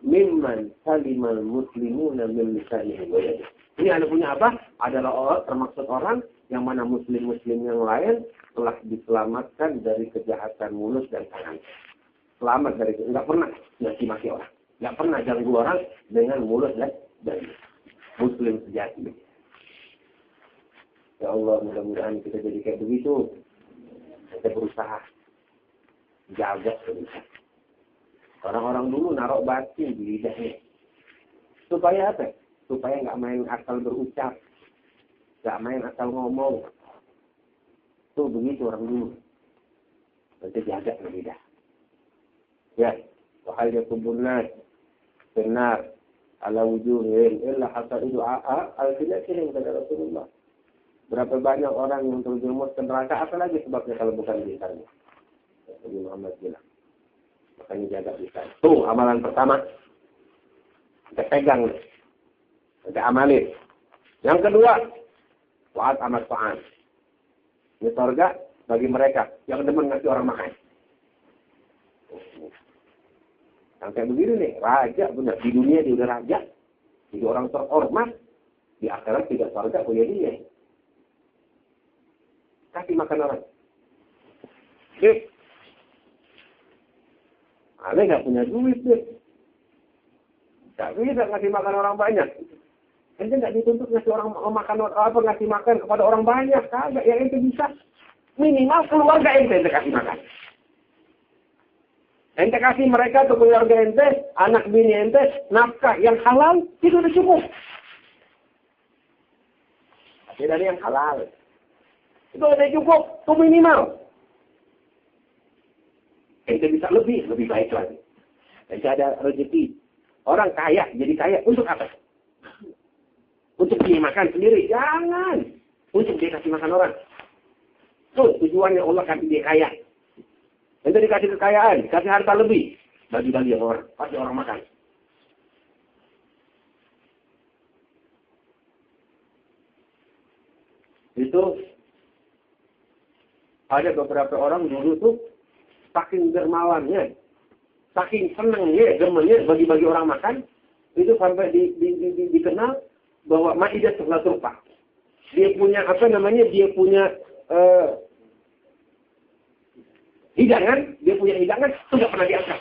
mimman salimal muslimuna min lisanihi wa yadihi. Ini anak punya abah adalah termaksud orang yang mana muslim-muslim yang lain telah diselamatkan dari kejahatan mulut dan tangan. Selamat dari itu. Enggak pernah maki orang. Enggak pernah ganggu orang dengan mulut dan muslim sejati. Ya Allah, mudah-mudahan kita jadi kayak begitu. Kita berusaha jaga lisan. Orang-orang dulu naruh batin di lidahnya. Supaya apa? Supaya nggak main asal berucap. Nggak main asal ngomong. Tuh begitu orang dulu. Nanti jaga lidah. Ya. Wahai yakubun nas. Benar. Ala wujuhin. Illa hasaidu a'a. Al-Sinatirin. Kata Rasulullah. Berapa banyak orang yang terjerumus ke neraka. Apalagi sebabnya kalau bukan lisannya. Nabi Muhammad bilang. Makanya jaga lisan. Tuh amalan pertama. Kita pegang. Kita amalin. Yang kedua. Wa'at amat fa'an. Ini surga bagi mereka yang demen ngasih orang makan. Yang kayak begini nih. Raja benar. Di dunia dia udah raja. Jadi orang terhormat. Di akhirat tidak surga punya dia. Kasih makan orang. Oke. Aneh nggak punya duit deh. Nggak bisa ngasih makan orang banyak. Ente nggak dituntut ngasih orang makan ngasih makan kepada orang banyak. Kagak, yang ente bisa minimal keluarga ente kasih makan. Ente kasih mereka tuh keluarga ente, anak bini ente, nafkah yang halal itu udah cukup. Tapi dari yang halal itu udah cukup, itu minimal. Ente bisa lebih baik lagi. Ente ada rezeki. Orang kaya, jadi kaya. Untuk apa? Untuk dia makan sendiri. Jangan. Untuk dia kasih makan orang. Tuh, tujuannya Allah kasih dia kaya. Ente dikasih kekayaan, dikasih harta lebih. Bagi-bagi orang. Kasih orang makan. Itu ada beberapa orang dulu tuh saking dermawannya, saking senangnya, gemennya bagi-bagi orang makan, itu sampai dikenal bahwa Maidah la turfa. Dia punya dia punya hidangan, itu nggak pernah diangkat.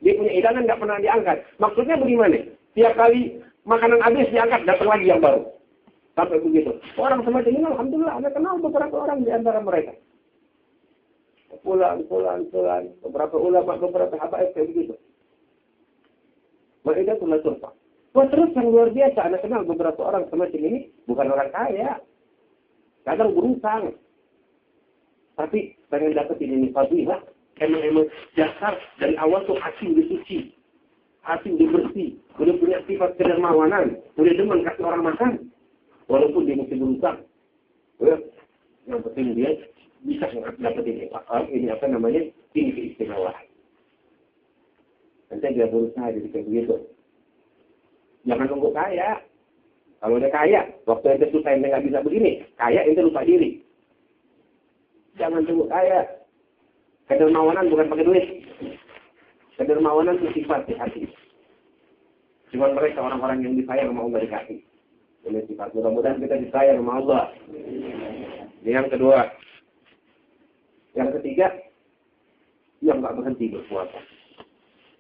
Dia punya hidangan nggak pernah diangkat. Maksudnya bagaimana? Tiap kali makanan habis diangkat, datang lagi yang baru. Sampai begitu. Orang semacam ini, alhamdulillah, ada kenal beberapa orang di antara mereka. Pulang. Beberapa ulama, beberapa habaib kayak begitu. Maidah la turfa. Wah, terus yang luar biasa, Anda kenal beberapa orang semacam ini, bukan orang kaya. Kadang berutang. api, pengen dapetin ini fadilah. Emang dasar dari awal tuh hati udah suci. Hati udah bersih. Udah punya sifat kedermawanan. Udah demen kasih orang makan. Walaupun dia mesti berutang. Yang penting dia bisa dapetin ini apa namanya? Ini keistimewaan. Nanti dia berusaha jadi kayak begitu. Jangan nunggu kaya. Kalau udah kaya, waktu ente susah ente nggak bisa begini. Kaya ente lupa diri. Jangan tunggu kaya. Kedermawanan bukan pakai duit. Kedermawanan itu sifat di hati. Cuma mereka orang-orang yang disayang sama Allah dikasih. Ini sifat. Mudah-mudahan kita disayang sama Allah. Ini yang kedua. Yang ketiga, yang nggak berhenti berpuasa.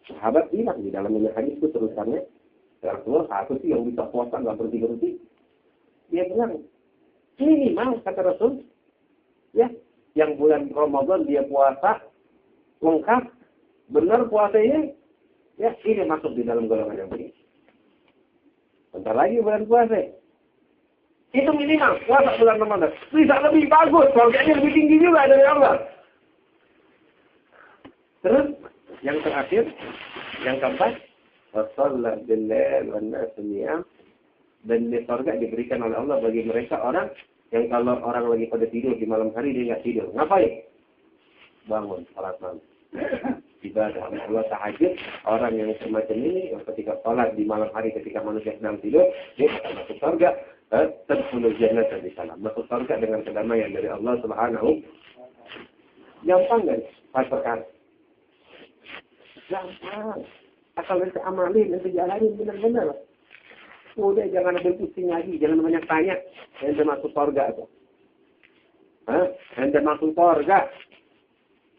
Sahabat bilang di dalam hadis itu terusannya, ya Rasulullah, aku sih yang bisa puasa nggak berhenti-berhenti. Dia bilang, ini minimal kata Rasul, ya, yang bulan Ramadan dia puasa lengkap, benar puasanya, ya ini masuk di dalam golongan yang begini. Bentar lagi bulan puasa. Itu minimal puasa bulan Ramadan. Bisa lebih bagus, surganya lebih tinggi juga dari Allah. Terus yang terakhir, yang keempat, wasallallahu billail wan nas niyam, dan di surga diberikan oleh Allah bagi mereka orang yang kalau orang lagi pada tidur di malam hari dia nggak tidur. Ngapain? Bangun, salat malam. Ibadah Allah tahajud. Orang yang semacam ini, yang ketika salat di malam hari ketika manusia sedang tidur, dia akan masuk surga. Tadkhulul jannata bi salam. Masuk surga dengan kedamaian dari Allah Subhanahu. Gampang kan? Pas perkara. Gampang. Asal nanti amalin, nanti jalanin benar-benar. Udah jangan ada pusing lagi, jangan banyak tanya. Ente masuk surga tuh. Ente masuk surga.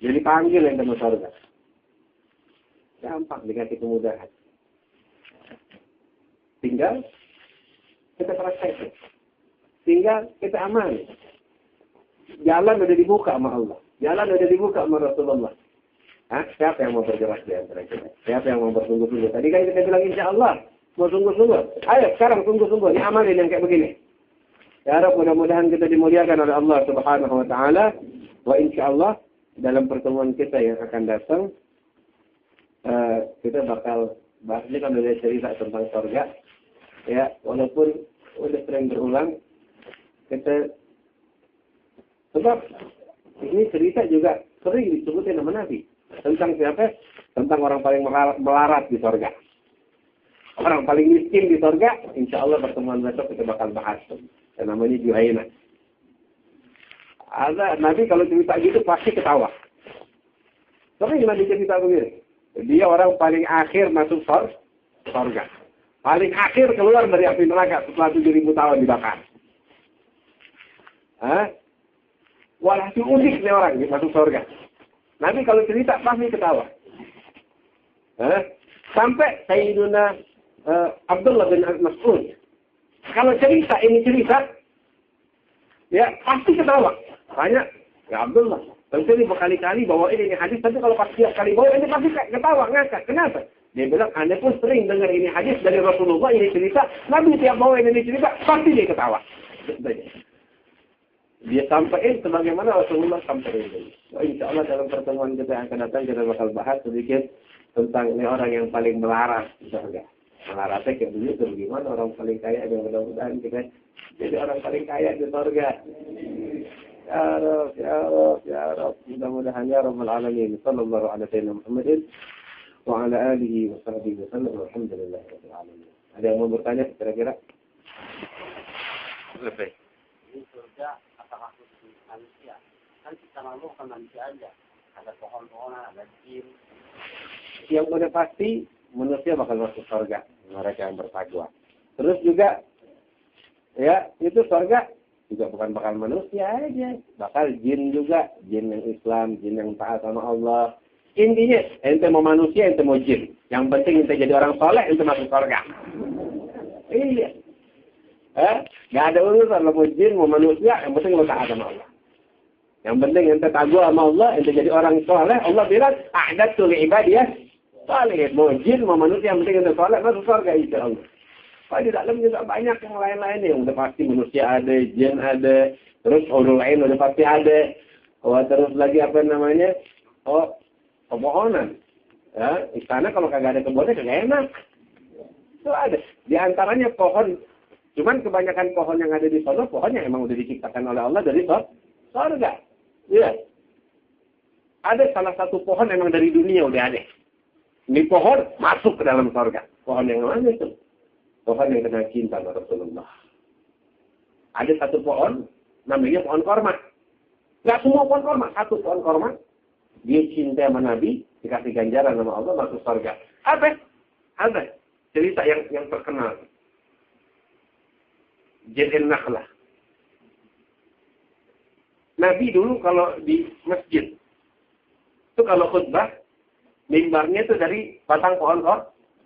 Jadi panggil ente masuk surga. Gampang dikasih kemudahan. Tinggal kita praktek. Tinggal kita amali. Jalan udah dibuka sama Allah. Jalan udah dibuka sama Rasulullah. Siapa yang mau bergerak di antara kita? Siapa yang mau bersungguh-sungguh? Tadi kan kita bilang insya Allah. Mau sungguh-sungguh. Ayo sekarang sungguh-sungguh. Ini amalin yang kayak begini. Ya Rabb, mudah-mudahan kita dimuliakan oleh Allah Subhanahu wa taala. Wa insyaallah dalam pertemuan kita yang akan datang kita bakal bahas, ini kan udah cerita tentang surga. Ya, walaupun udah sering berulang, kita sebab ini cerita juga sering disebutin nama Nabi. Tentang siapa? Tentang orang paling melarat di surga. Orang paling miskin di surga, insya Allah pertemuan besok kita bakal bahas. Dan namanya Juhaina. Ada Nabi kalau cerita gitu pasti ketawa. Tapi Nabi cerita begini. Dia orang paling akhir masuk surga. Paling akhir keluar dari api neraka setelah 7.000 tahun dibakar. Walhasil unik nih orang masuk surga. Nabi kalau cerita pasti ketawa. Sampai Sayyiduna Abdullah bin Mas'ud. Kalau cerita, ya pasti ketawa. Tanya, ya Abdullah, tentu ini berkali-kali bawa ini hadis, tapi kalau pas tiap kali bawa ini pasti ketawa, ngakak. Kenapa? Dia bilang, Anda pun sering dengar ini hadis dari Rasulullah, ini cerita, Nabi tiap bawa ini cerita, pasti dia ketawa. Dia sampaikan sebagaimana Rasulullah sampaikan. Insya Allah dalam pertemuan kita yang akan datang, kita bakal bahas sedikit tentang ini orang yang paling melarat di surga. Melaratnya kayak begitu, bagaimana orang paling kaya, yang mudah-mudahan kita jadi orang paling kaya di surga. Ya Rabb, ya Rabb, ya Rabb. Mudah-mudahan ya Rabbal Alamin. Sallallahu alaihi wasallam Muhammadin wa ala alihi wa sahbihi wa sallam. Alhamdulillah rabbil alamin. Ada yang mau bertanya kira-kira? Lebih. Ini surga apakah khusus manusia? Kan kita malu kan manusia aja. Ada pohon-pohonan, ada jin. Yang udah pasti manusia bakal masuk surga, mereka yang bertakwa. Terus juga, ya itu surga juga bukan bakal manusia aja, bakal jin juga, jin yang Islam, jin yang taat sama Allah. Intinya, ente mau manusia, ente mau jin. Yang penting ente jadi orang soleh, ente masuk surga. Iya. Gak ada urusan mau jin, mau manusia, yang penting lo taat sama Allah. Yang penting ente takwa sama Allah, ente jadi orang soleh. Allah bilang, a'dadtu li'ibadiyah salih, mau jin, mau manusia, yang penting ente soleh, masuk surga insya Allah. Kalau di dalam juga banyak yang lain-lain yang udah pasti manusia ada, jin ada, terus ulul ain udah pasti ada. Oh, terus lagi apa namanya? Oh, pepohonan. Ya, istana kalau kagak ada kebunnya kagak enak. Itu ada. Di antaranya pohon. Cuman kebanyakan pohon yang ada di sana, pohon yang emang udah diciptakan oleh Allah dari surga. Iya. Ada salah satu pohon emang dari dunia udah ada. Ini pohon masuk ke dalam surga. Pohon yang mana itu? Pohon yang kena cinta sama Rasulullah. Ada satu pohon, namanya pohon korma. Nggak semua pohon korma, satu pohon korma. Dia cinta sama Nabi, dikasih ganjaran sama Allah, masuk surga. Ada cerita yang terkenal. Jadil Nakhlah. Nabi dulu kalau di masjid, itu kalau khutbah, mimbarnya itu dari batang pohon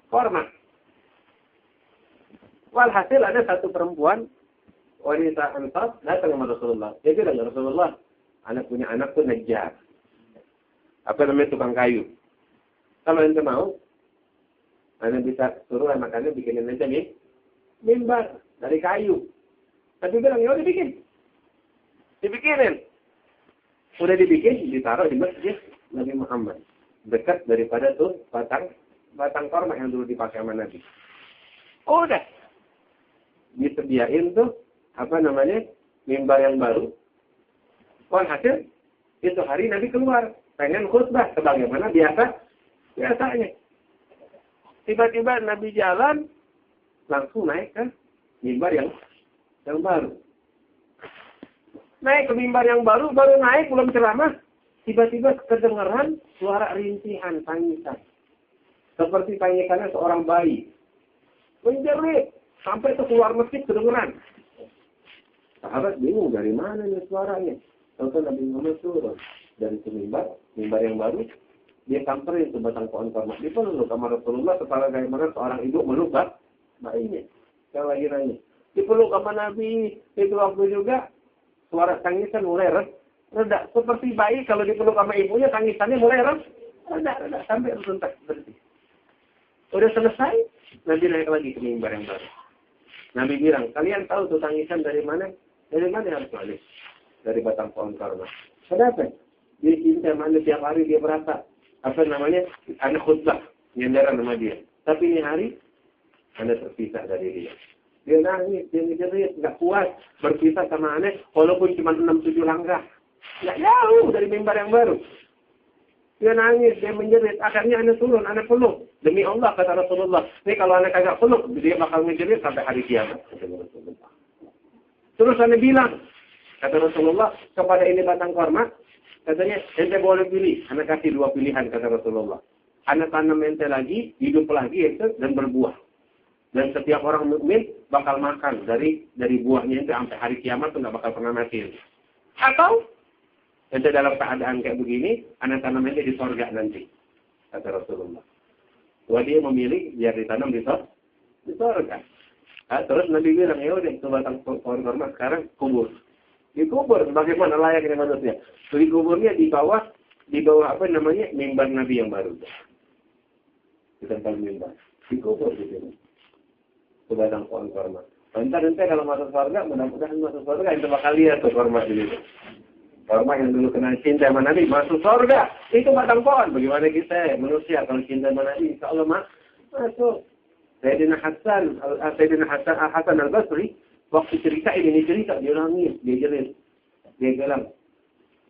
korma. Walhasil ada satu perempuan, wanita Ansar, datang sama Rasulullah. Dia bilang, ya Rasulullah, anak punya anak tuh najjar. Apa namanya, tukang kayu. Kalau ente mau, anda bisa suruh anak anda bikinin aja nih, mimbar dari kayu. Tapi bilang, ya udah dibikinin. Udah dibikin, ditaruh di masjid Nabi Muhammad. Dekat daripada tuh batang korma yang dulu dipakai sama Nabi. Udah. Disediain tuh, apa namanya, mimbar yang baru. Hasil, itu hari Nabi keluar. Pengen khutbah, sebagaimana biasanya. Tiba-tiba Nabi jalan, langsung naik ke mimbar yang baru. Naik ke mimbar yang baru naik, belum ceramah. Tiba-tiba kedengaran suara rintihan, tangisan. Seperti tangisannya seorang bayi. Menjerit. Sampai itu keluar masjid kedengaran. Sahabat bingung dari mana nih suaranya. Tentu Nabi Muhammad turun dari mimbar yang baru. Dia samperin ke batang pohon korma. Dia peluk sama Rasulullah setelah bagaimana seorang ibu meluk bayinya. Yang lagi nanya. Dipeluk sama Nabi. Itu waktu juga suara tangisan mulai reda. Seperti bayi kalau dipeluk sama ibunya tangisannya mulai reda. Sampai tuntas berhenti. Udah selesai. Nabi naik lagi ke mimbar yang baru. Nabi bilang, kalian tahu tuh tangisan dari mana? Dari mana harus balik? Dari batang pohon korma. Kenapa? Dia cinta mana tiap hari dia merasa. Apa namanya? Anak khutbah. Nyendaran sama dia. Tapi ini hari, Anda terpisah dari dia. Dia nangis, dia ngejerit, nggak kuat. Berpisah sama aneh, walaupun cuma 6-7 langkah. Nggak jauh dari mimbar yang baru. Dia nangis, dia menjerit. Akhirnya Anda turun, Anda peluk. Demi Allah, kata Rasulullah. Ini kalau Anda kagak peluk, dia bakal menjerit sampai hari kiamat. Terus Anda bilang, kata Rasulullah, kepada ini batang korma, katanya, ente boleh pilih. Anda kasih 2 pilihan, kata Rasulullah. Anda tanam ente lagi, hidup lagi, ente, dan berbuah. Dan setiap orang mukmin bakal makan dari buahnya ente sampai hari kiamat itu nggak bakal pernah mati. Atau ente dalam keadaan kayak begini, Anda tanam ente di surga nanti, kata Rasulullah. Wah, dia memilih biar ditanam di surga. Terus Nabi bilang, ya udah, itu batang pohon korma sekarang kubur. Dikubur bagaimana layaknya manusia. Dikuburnya di bawah apa namanya, mimbar Nabi yang baru. Di tempat mimbar. Dikubur di sini. Itu batang pohon korma. Nanti kalau masuk surga, mudah-mudahan masuk surga, itu bakal lihat tuh korma di situ. Korma yang dulu kena cinta sama Nabi masuk surga. Itu batang pohon. Bagaimana kita manusia kalau cinta sama Nabi, insya Allah masuk. Sayyidina Hasan al-Basri, waktu cerita ini cerita, dia nangis, dia jerit. Dia bilang,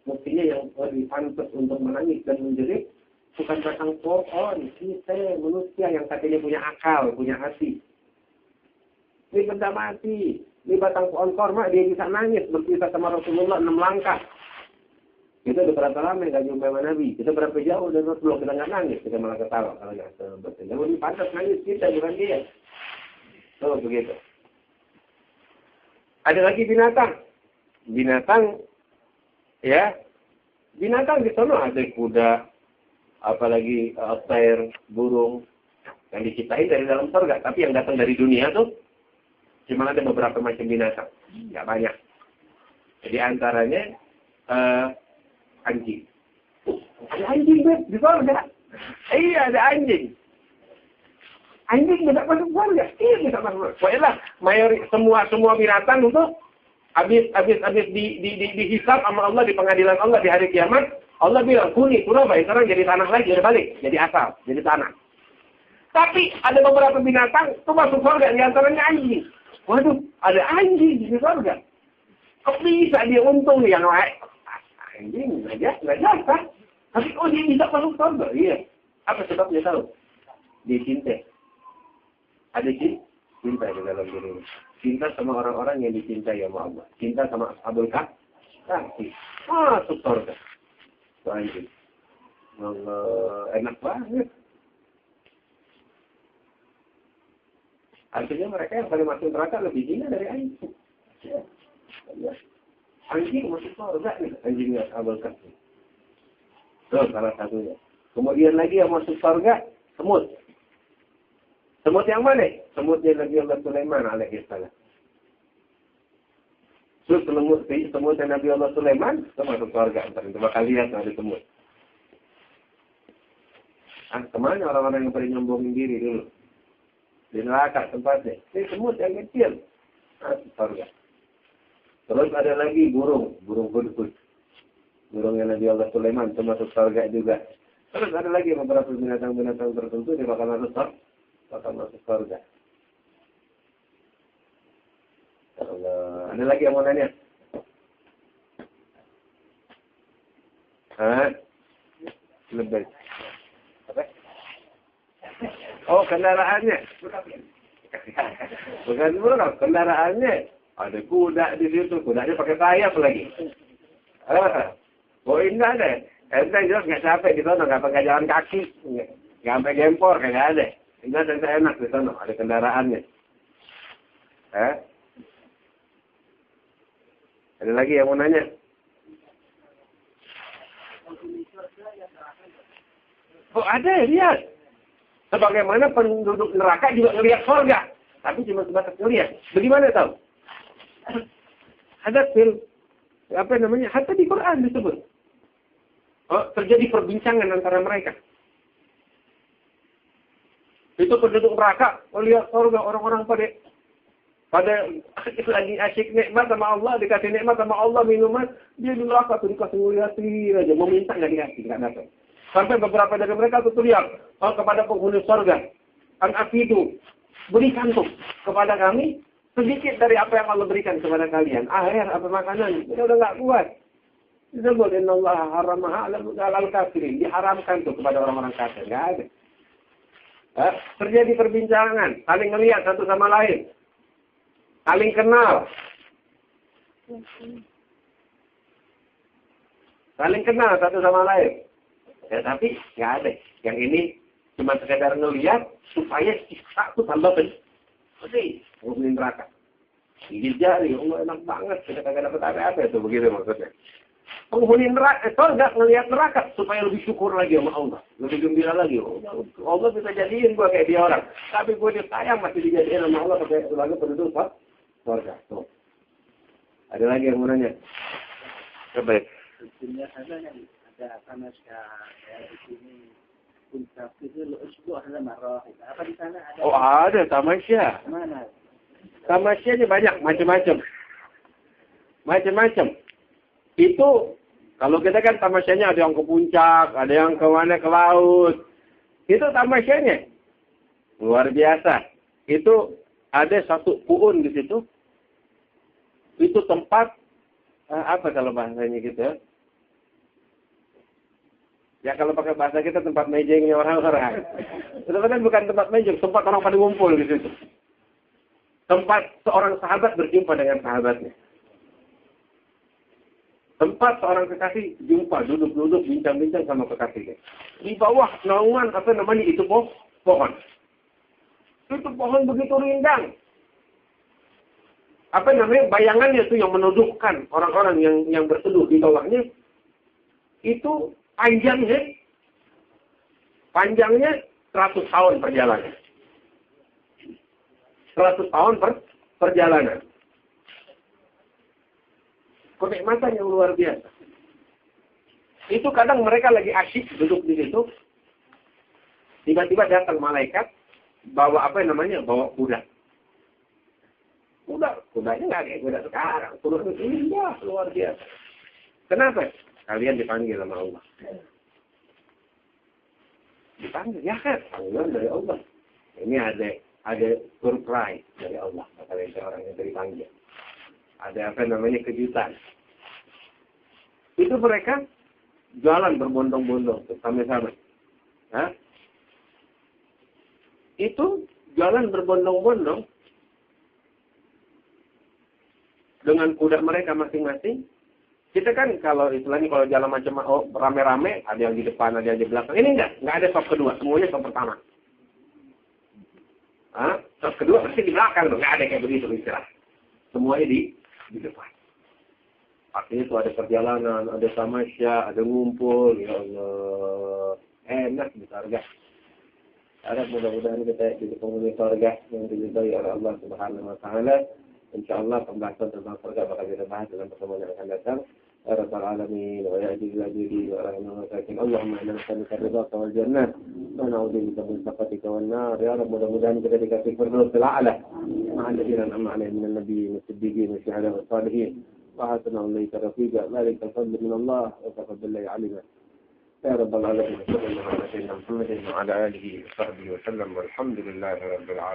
mestinya yang lebih pantas untuk menangis dan menjerit, bukan batang pohon. Kita manusia yang katanya punya akal, punya hati. Ini benda mati. Ini batang pohon korma, dia bisa nangis, berpisah sama Rasulullah 6 langkah. Kita udah berapa lama nggak jumpa sama Nabi? Kita berapa jauh dan Rasulullah, kita nggak nangis, kita malah ketawa kalau nggak berarti. Yang lebih pantas nangis kita, bukan dia. Tuh begitu. Ada lagi binatang. Binatang di sana ada kuda, apalagi otter, burung yang diciptain dari dalam surga. Tapi yang datang dari dunia tuh cuma ada beberapa macam binatang, nggak banyak. Jadi antaranya anjing. Ada anjing di surga. Iya, ada anjing. Anjing bisa masuk surga. Iya, bisa masuk. Pokoknya semua binatang itu habis dihisab sama Allah di pengadilan Allah di hari kiamat, Allah bilang, kuni turaba, sekarang jadi tanah lagi, udah balik, jadi asal, jadi tanah. Tapi ada beberapa binatang itu masuk surga, di antaranya anjing. Waduh, ada anjing di surga. Kok bisa dia untung yang lain? Anjing, nggak jasa. Tapi dia bisa masuk surga, iya. Apa sebabnya tahu? Dia cinta. Ada cinta di dalam diri. Cinta sama orang-orang yang dicintai sama Allah. Cinta sama Ashabul Kahfi. Masuk surga. Itu anjing. Allah, enak banget. Artinya mereka yang paling masuk neraka lebih hina dari anjing. Anjing masuk surga nih, anjingnya Ashabul Kahfi. Itu salah satunya. Kemudian lagi yang masuk surga, semut. Semut yang mana? Semutnya Nabi Allah Sulaiman alaihissalam. Semutnya Nabi Allah Sulaiman, itu masuk surga. Coba kalian ada semut. Kemana orang-orang yang paling nyombongin diri dulu? Di neraka tempatnya. Ini semut yang kecil. Surga. Terus ada lagi burung hudhud. Burung yang Nabi Allah Sulaiman itu masuk surga juga. Terus ada lagi beberapa binatang-binatang tertentu yang bakal masuk surga. Ada lagi yang mau nanya? Lebih. Apa? Oh, kendaraannya. Bukan burung, kendaraannya. Ada kuda di situ, kudanya pakai sayap lagi. Oh, indah deh. Entah jelas nggak capek di sana, nggak pakai jalan kaki, nggak sampai gempor, nggak ada. Indah dan enak di sana, ada kendaraannya. Ada lagi yang mau nanya? Oh, ada, lihat. Sebagaimana penduduk neraka juga ngelihat surga, tapi cuma sebatas ngelihat. Bagaimana tahu? Ada film, apa namanya? Hatta di Quran disebut. Terjadi perbincangan antara mereka. Itu penduduk neraka melihat surga, orang-orang pada itu lagi asyik nikmat sama Allah, dikasih nikmat sama Allah, minuman, dia di neraka tuh dikasih ngeliatin aja, mau minta nggak dikasih, nggak dapat. Sampai beberapa dari mereka tuh teriak kepada penghuni surga, api itu berikan tuh kepada kami sedikit dari apa yang Allah berikan kepada kalian, air, apa makanan, kita udah nggak kuat. Disebut innallaha haramaha 'alal kafirin, diharamkan tuh kepada orang-orang kafir, nggak ada. Terjadi perbincangan, saling ngelihat satu sama lain, saling kenal, satu sama lain. Ya, tapi nggak ada. Yang ini cuma sekedar ngelihat supaya siksa tuh tambah pedih, ngomongin neraka. Gigit jari, Allah enak banget, kita kagak dapat apa-apa itu, begitu maksudnya. Penghuni neraka, nggak ngelihat neraka supaya lebih syukur lagi sama Allah, lebih gembira lagi. Allah bisa jadiin gua kayak dia orang, tapi gua disayang masih dijadiin sama Allah sebagai penduduk surga. Tuh. Ada lagi yang mau nanya? Baik. Sebenarnya ada tamasya di sini puncak itu usbuh ada marah. Apa di sana ada? Oh, ada tamasya. Mana? Tamasyanya banyak, macam-macam. Itu kalau kita kan tamasyanya ada yang ke puncak, ada yang ke mana, ke laut. Itu tamasyanya luar biasa. Itu ada satu puun di situ. Itu tempat apa kalau bahasanya gitu? Ya kalau pakai bahasa kita tempat mejengnya orang-orang. Sebenarnya bukan tempat mejeng, tempat orang pada ngumpul di situ. Tempat seorang sahabat berjumpa dengan sahabatnya. Tempat seorang kekasih jumpa, duduk-duduk, bincang-bincang sama kekasihnya. Di bawah naungan, itu pohon. Itu pohon begitu rindang. Bayangannya itu yang menundukkan orang-orang yang berteduh di bawahnya. Itu panjangnya 100 tahun perjalanan. 100 tahun perjalanan. Kenikmatan yang luar biasa. Itu kadang mereka lagi asyik duduk di situ. Tiba-tiba datang malaikat bawa bawa kuda. Kuda Kudanya nggak kayak kuda sekarang. Kuda itu indah, luar biasa. Kenapa? Kalian dipanggil sama Allah. Dipanggil, ya kan? Panggilan dari Allah. Ini ada surprise dari Allah. Kata orang yang dipanggil. Ada apa namanya kejutan. Itu mereka jalan berbondong-bondong bersama-sama. Hah? Itu jalan berbondong-bondong dengan kuda mereka masing-masing. Kita kan kalau istilahnya kalau jalan macam rame-rame, ada yang di depan, ada yang di belakang. Ini enggak ada stop kedua, semuanya stop pertama. Hah? Stop kedua pasti di belakang loh, enggak ada kayak begitu istilah. Semuanya di depan. Artinya itu ada perjalanan, ada tamasya, ada ngumpul, ya Allah. Enak di surga. Harap mudah-mudahan kita jadi penghuni surga yang diridhai oleh Allah Subhanahu wa taala. Insyaallah pembahasan tentang surga bakal kita bahas dalam pertemuan yang akan datang. Ya Rabbal Alamin wa ya Ajil Ajili wa rahmatullahi wa barakatuh. Allahumma inna nas'aluka ridhaka wal jannah wa na'udzubika min sakhatika wan nar. Ya Rabb, mudah-mudahan kita dikasih firdausil a'la ma'al ladzina an'amta 'alaihim minan nabiyyin was-siddiqin wasyuhada'i was-shalihin. Wa hasuna ulaika rafiqa. Dzalika fadlun min Allah wa kafa billahi 'alima. Ya Rabbal Alamin. Sallallahu alaihi wa sallam wa ala alihi wa sahbihi wa sallam walhamdulillahi rabbil alamin.